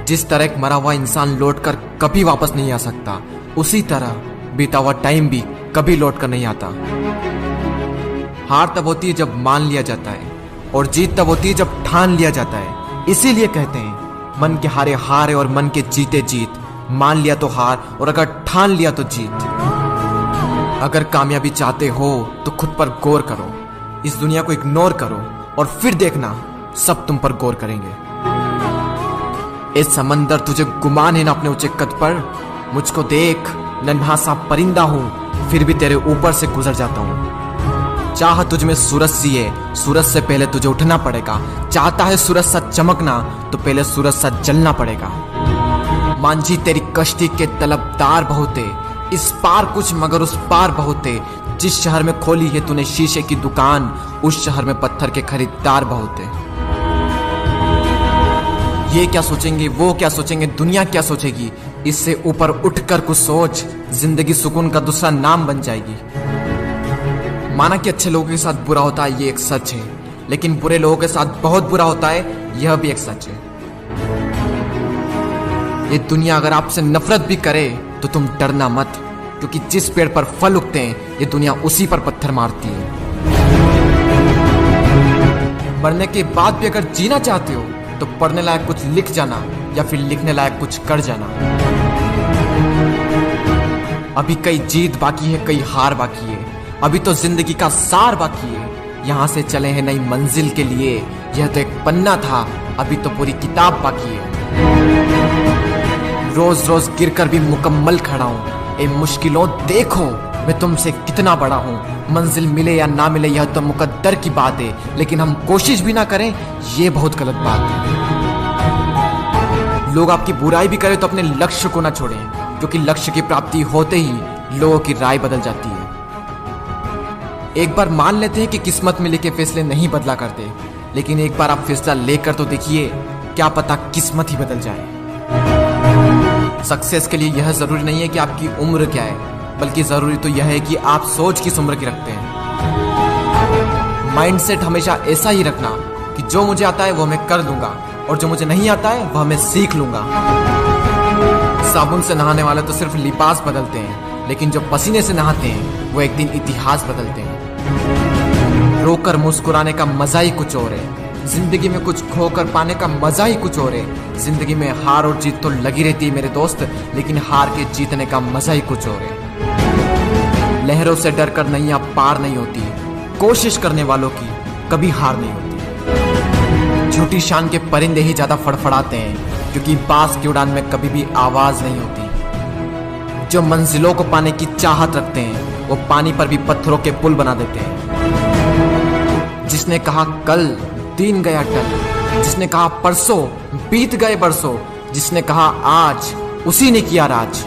जिस तरह एक मरा हुआ इंसान लौटकर कभी वापस नहीं आ सकता, उसी तरह बीता हुआ टाइम भी कभी लौट कर नहीं आता। हार तब होती है जब मान लिया जाता है, और जीत तब होती है जब ठान लिया जाता है। इसीलिए कहते हैं मन के हारे हार है और मन के जीते जीत। मान लिया तो हार, और अगर ठान लिया तो जीत। अगर कामयाबी चाहते हो तो खुद पर गौर करो, इस दुनिया को इग्नोर करो, और फिर देखना सब तुम पर गौर करेंगे। इस समंदर तुझे गुमान है ना अपने ऊंचे कद पर। मुझको देख, नन्हा सा परिंदा हूं, फिर भी तेरे ऊपर से गुजर जाता हूं। चाह तुझ में सूरज सी है, सूरज से पहले तुझे उठना पड़ेगा। चाहता है सूरज सा चमकना, तो पहले सूरज सा जलना पड़ेगा। मांझी तेरी कश्ती के तलबदार बहुत है, इस पार कुछ मगर उस पार बहुत है। जिस शहर में खोली है तूने शीशे की दुकान, उस शहर में पत्थर के खरीदार बहुत है। ये क्या सोचेंगे, वो क्या सोचेंगे, दुनिया क्या सोचेगी, इससे ऊपर उठकर कुछ सोच। जिंदगी सुकून का दूसरा नाम बन जाएगी। माना कि अच्छे लोगों के साथ बुरा होता है, ये एक सच है, लेकिन बुरे लोगों के साथ बहुत बुरा होता है, यह भी एक सच है। ये दुनिया अगर आपसे नफरत भी करे तो तुम डरना मत, क्योंकि जिस पेड़ पर फल उगते हैं ये दुनिया उसी पर पत्थर मारती है। मरने के बाद भी अगर जीना चाहते हो तो पढ़ने लायक कुछ लिख जाना, या फिर लिखने लायक कुछ कर जाना। अभी कई जीत बाकी है, कई हार बाकी है। अभी तो जिंदगी का सार बाकी है। यहाँ से चले हैं नई मंजिल के लिए। यह तो एक पन्ना था, अभी तो पूरी किताब बाकी है। रोज रोज गिरकर भी मुकम्मल खड़ा हूँ। ए मुश्किलों देखो, मैं तुमसे कितना बड़ा हूँ। मंजिल मिले या ना मिले यह तो मुकद्दर की बात है, लेकिन हम कोशिश भी ना करें ये बहुत गलत बात है। लोग आपकी बुराई भी करें तो अपने लक्ष्य को ना छोड़ें, क्योंकि लक्ष्य की प्राप्ति होते ही लोगों की राय बदल जाती है। एक बार मान लेते हैं कि किस्मत में लिखे फैसले नहीं बदला करते, लेकिन एक बार आप फैसला लेकर तो देखिए, क्या पता किस्मत ही बदल जाए। सक्सेस के लिए यह जरूरी नहीं है कि आपकी उम्र क्या है, बल्कि जरूरी तो यह है कि आप सोच किस उम्र की रखते हैं। माइंडसेट हमेशा ऐसा ही रखना कि जो मुझे आता है वो मैं कर दूंगा, और जो मुझे नहीं आता है वह मैं सीख लूंगा। साबुन से नहाने वाले तो सिर्फ लिबास बदलते हैं, लेकिन जो पसीने से नहाते हैं वो एक दिन इतिहास बदलते हैं। रोकर मुस्कुराने का मजा ही कुछ और है। जिंदगी में कुछ खोकर पाने का मजा ही कुछ और है। जिंदगी में हार और जीत तो लगी रहती है मेरे दोस्त, लेकिन हार के जीतने का मजा ही कुछ और है। लहरों से डरकर नैया पार नहीं होती, कोशिश करने वालों की कभी हार नहीं होती। झूठी शान के परिंदे ही ज्यादा फड़फड़ाते हैं, क्योंकि बाज की उड़ान में कभी भी आवाज नहीं होती। जो मंजिलों को पाने की चाहत रखते हैं वो पानी पर भी पत्थरों के पुल बना देते हैं। जिसने कहा कल, दिन गया टल। जिसने कहा परसों, बीत गए बरसों। जिसने कहा आज, उसी ने किया राज।